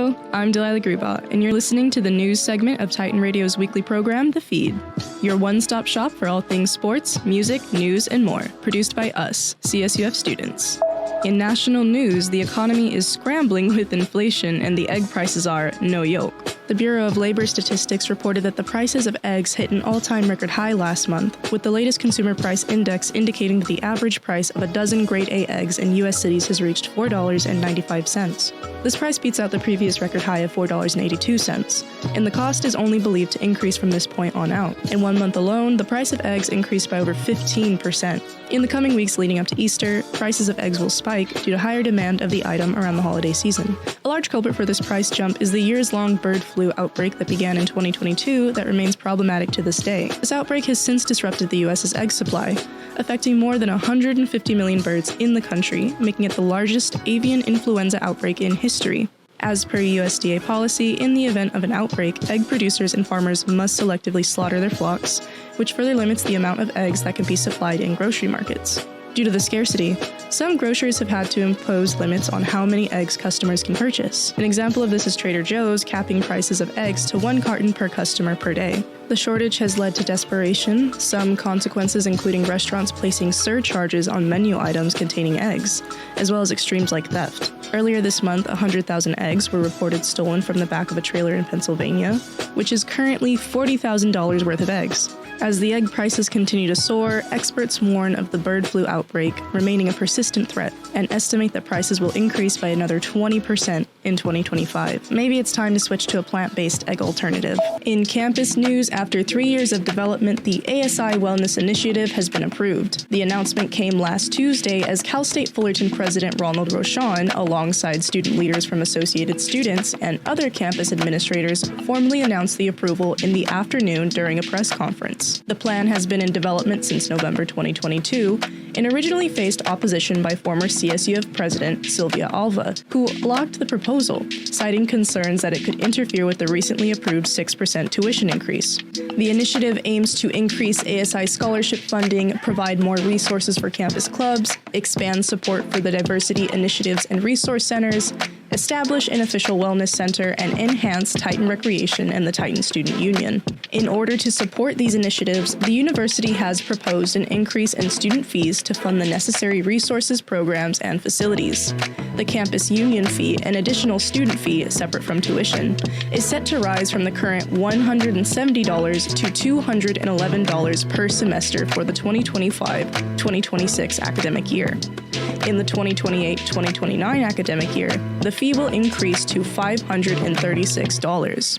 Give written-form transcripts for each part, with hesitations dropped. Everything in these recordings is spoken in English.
Hello, I'm Delila Grubaugh, and you're listening to the news segment of Titan Radio's weekly program, The Feed. Your one-stop shop for all things sports, music, news, and more, produced by us, CSUF students. In national news, the economy is scrambling with inflation and the egg prices are no yoke. The Bureau of Labor Statistics reported that the prices of eggs hit an all-time record high last month, with the latest consumer price index indicating that the average price of a dozen grade A eggs in U.S. cities has reached $4.95. This price beats out the previous record high of $4.82, and the cost is only believed to increase from this point on out. In 1 month alone, the price of eggs increased by over 15%. In the coming weeks leading up to Easter, prices of eggs will spike due to higher demand of the item around the holiday season. A large culprit for this price jump is the years-long bird flu outbreak that began in 2022 that remains problematic to this day. This outbreak has since disrupted the U.S.'s egg supply, affecting more than 150 million birds in the country, making it the largest avian influenza outbreak in history. As per USDA policy, in the event of an outbreak, egg producers and farmers must selectively slaughter their flocks, which further limits the amount of eggs that can be supplied in grocery markets. Due to the scarcity, some grocers have had to impose limits on how many eggs customers can purchase. An example of this is Trader Joe's capping prices of eggs to 1 carton per customer per day. The shortage has led to desperation, some consequences including restaurants placing surcharges on menu items containing eggs, as well as extremes like theft. Earlier this month, 100,000 eggs were reported stolen from the back of a trailer in Pennsylvania, which is currently $40,000 worth of eggs. As the egg prices continue to soar, experts warn of the bird flu outbreak remaining a persistent threat and estimate that prices will increase by another 20% in 2025. Maybe it's time to switch to a plant-based egg alternative. In campus news, after 3 years of development, the ASI Wellness Initiative has been approved. The announcement came last Tuesday as Cal State Fullerton President Ronald Rochon, alongside student leaders from Associated Students and other campus administrators, formally announced the approval in the afternoon during a press conference. The plan has been in development since November 2022 and originally faced opposition by former CSUF President Sylvia Alva, who blocked the proposal, citing concerns that it could interfere with the recently approved 6% tuition increase. The initiative aims to increase ASI scholarship funding, provide more resources for campus clubs, expand support for the diversity initiatives and resource centers, establish an official wellness center, and enhance Titan Recreation and the Titan Student Union. In order to support these initiatives, the university has proposed an increase in student fees to fund the necessary resources, programs, and facilities. The campus union fee, an additional student fee separate from tuition, is set to rise from the current $170 to $211 per semester for the 2025-2026 academic year. In the 2028-2029 academic year, the fee will increase to $536.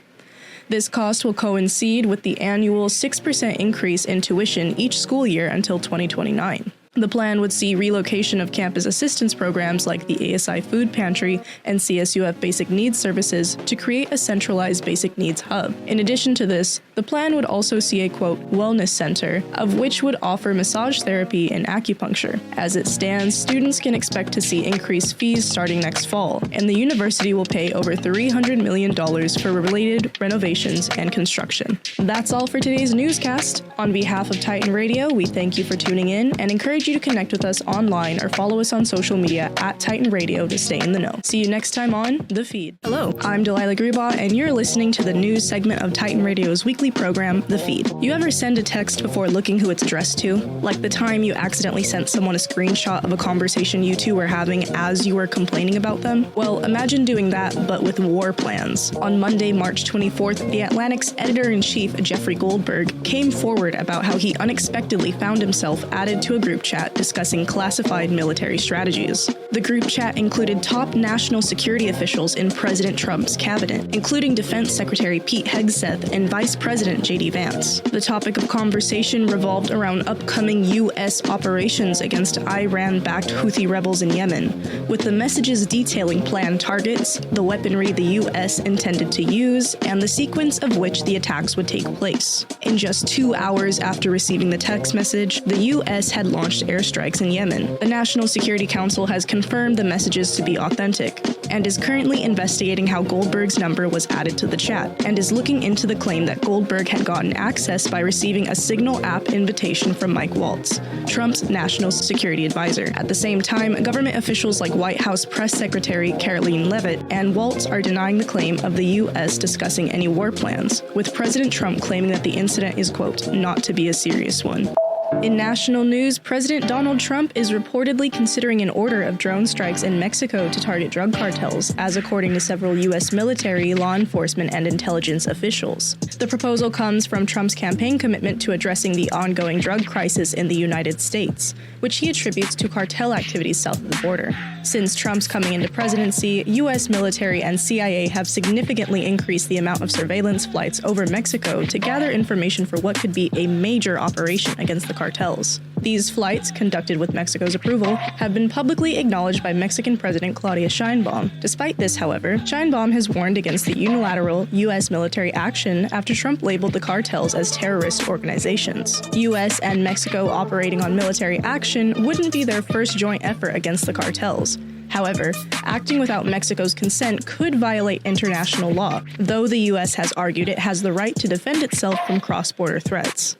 This cost will coincide with the annual 6% increase in tuition each school year until 2029. The plan would see relocation of campus assistance programs like the ASI Food Pantry and CSUF Basic Needs Services to create a centralized basic needs hub. In addition to this, the plan would also see a, quote, wellness center, of which would offer massage therapy and acupuncture. As it stands, students can expect to see increased fees starting next fall, and the university will pay over $300 million for related renovations and construction. That's all for today's newscast. On behalf of Titan Radio, we thank you for tuning in and encourage you to connect with us online or follow us on social media at Titan Radio to stay in the know. See you next time on The Feed. Hello, I'm Delila Grubaugh, and you're listening to the news segment of Titan Radio's weekly program, The Feed. You ever send a text before looking who it's addressed to? Like the time you accidentally sent someone a screenshot of a conversation you two were having as you were complaining about them? Well, imagine doing that, but with war plans. On Monday, March 24th, The Atlantic's editor-in-chief, Jeffrey Goldberg, came forward about how he unexpectedly found himself added to a group chat discussing classified military strategies. The group chat included top national security officials in President Trump's cabinet, including Defense Secretary Pete Hegseth and Vice President J.D. Vance. The topic of conversation revolved around upcoming U.S. operations against Iran-backed Houthi rebels in Yemen, with the messages detailing planned targets, the weaponry the U.S. intended to use, and the sequence of which the attacks would take place. In just 2 hours after receiving the text message, the U.S. had launched airstrikes in Yemen. The National Security Council has confirmed the messages to be authentic, and is currently investigating how Goldberg's number was added to the chat, and is looking into the claim that Goldberg had gotten access by receiving a Signal app invitation from Mike Waltz, Trump's national security advisor. At the same time, government officials like White House Press Secretary Karoline Leavitt and Waltz are denying the claim of the U.S. discussing any war plans, with President Trump claiming that the incident is, quote, not to be a serious one. In national news, President Donald Trump is reportedly considering an order of drone strikes in Mexico to target drug cartels, as according to several U.S. military, law enforcement, and intelligence officials. The proposal comes from Trump's campaign commitment to addressing the ongoing drug crisis in the United States, which he attributes to cartel activities south of the border. Since Trump's coming into presidency, U.S. military and CIA have significantly increased the amount of surveillance flights over Mexico to gather information for what could be a major operation against the cartels. These flights, conducted with Mexico's approval, have been publicly acknowledged by Mexican President Claudia Sheinbaum. Despite this, however, Sheinbaum has warned against the unilateral U.S. military action after Trump labeled the cartels as terrorist organizations. U.S. and Mexico operating on military action wouldn't be their first joint effort against the cartels. However, acting without Mexico's consent could violate international law, though the U.S. has argued it has the right to defend itself from cross-border threats.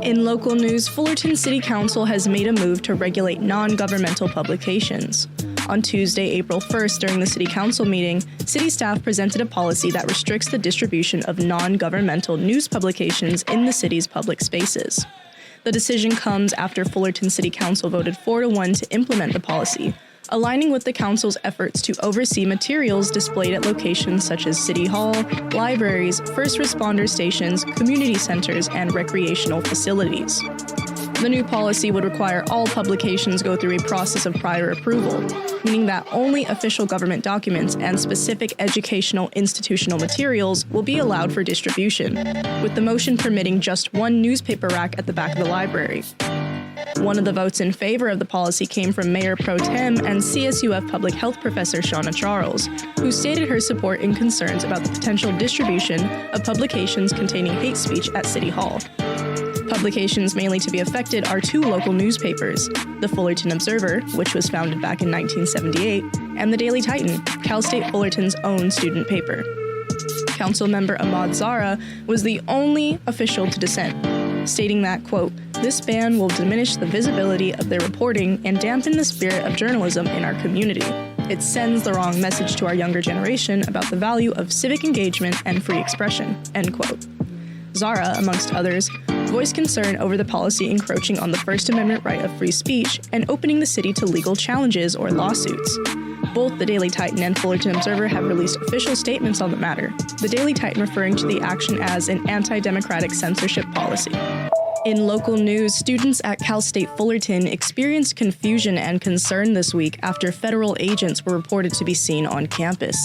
In local news, Fullerton City Council has made a move to regulate non-governmental publications. On Tuesday, April 1st, during the City Council meeting, city staff presented a policy that restricts the distribution of non-governmental news publications in the city's public spaces. The decision comes after Fullerton City Council voted 4-1 to implement the policy, aligning with the council's efforts to oversee materials displayed at locations such as City Hall, libraries, first responder stations, community centers, and recreational facilities. The new policy would require all publications go through a process of prior approval, meaning that only official government documents and specific educational institutional materials will be allowed for distribution, with the motion permitting just one newspaper rack at the back of the library. One of the votes in favor of the policy came from Mayor Pro Tem and CSUF Public Health Professor Shauna Charles, who stated her support and concerns about the potential distribution of publications containing hate speech at City Hall. Publications mainly to be affected are two local newspapers, the Fullerton Observer, which was founded back in 1978, and the Daily Titan, Cal State Fullerton's own student paper. Councilmember Ahmad Zara was the only official to dissent, stating that, quote, "This ban will diminish the visibility of their reporting and dampen the spirit of journalism in our community. It sends the wrong message to our younger generation about the value of civic engagement and free expression," end quote. Zara, amongst others, voiced concern over the policy encroaching on the First Amendment right of free speech and opening the city to legal challenges or lawsuits. Both the Daily Titan and Fullerton Observer have released official statements on the matter, the Daily Titan referring to the action as an anti-democratic censorship policy. In local news, students at Cal State Fullerton experienced confusion and concern this week after federal agents were reported to be seen on campus.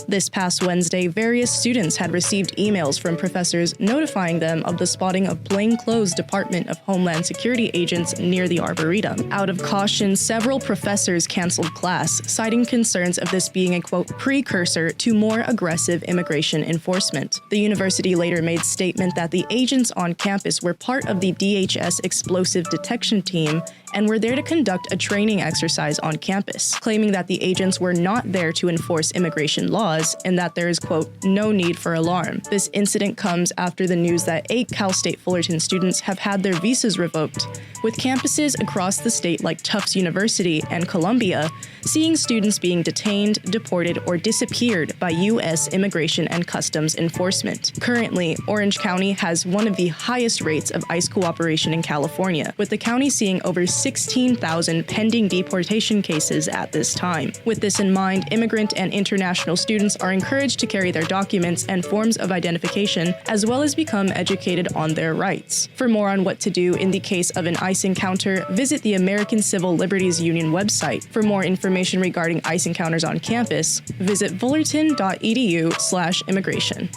This past Wednesday, various students had received emails from professors notifying them of the spotting of plainclothes Department of Homeland Security agents near the Arboretum. Out of caution, several professors canceled class, citing concerns of this being a, quote, precursor to more aggressive immigration enforcement. The university later made statement that the agents on campus were part of the DHS explosive detection team and were there to conduct a training exercise on campus, claiming that the agents were not there to enforce immigration laws and that there is, quote, no need for alarm. This incident comes after the news that 8 Cal State Fullerton students have had their visas revoked, with campuses across the state like Tufts University and Columbia seeing students being detained, deported, or disappeared by U.S. Immigration and Customs Enforcement. Currently, Orange County has one of the highest rates of ICE cooperation in California, with the county seeing over 16,000 pending deportation cases at this time. With this in mind, immigrant and international students are encouraged to carry their documents and forms of identification, as well as become educated on their rights. For more on what to do in the case of an ICE encounter, visit the American Civil Liberties Union website. For more information regarding ICE encounters on campus, visit fullerton.edu/immigration.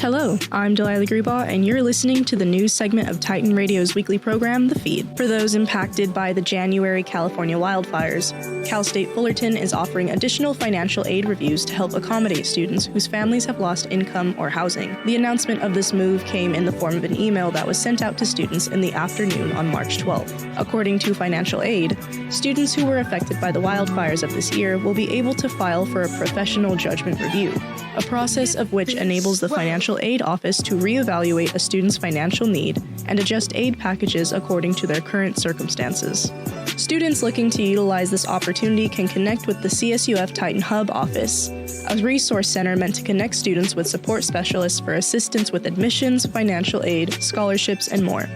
Hello, I'm Delila Grubaugh, and you're listening to the news segment of Titan Radio's weekly program, The Feed. For those impacted by the January California wildfires, Cal State Fullerton is offering additional financial aid reviews to help accommodate students whose families have lost income or housing. The announcement of this move came in the form of an email that was sent out to students in the afternoon on March 12th. According to financial aid, students who were affected by the wildfires of this year will be able to file for a professional judgment review, a process of which enables the Financial Aid Office to reevaluate a student's financial need and adjust aid packages according to their current circumstances. Students looking to utilize this opportunity can connect with the CSUF Titan Hub office, a resource center meant to connect students with support specialists for assistance with admissions, financial aid, scholarships, and more.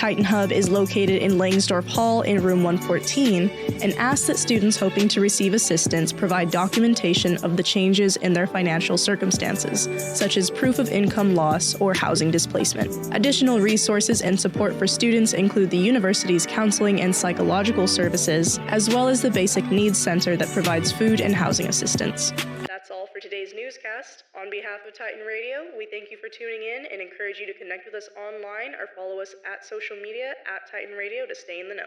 Titan Hub is located in Langsdorff Hall in room 114 and asks that students hoping to receive assistance provide documentation of the changes in their financial circumstances, such as proof of income loss or housing displacement. Additional resources and support for students include the university's counseling and psychological services, as well as the Basic Needs Center that provides food and housing assistance. That's all for today's newscast. On behalf of Titan Radio, we thank you for tuning in and encourage you to connect with us online or follow us at social media at Titan Radio to stay in the know.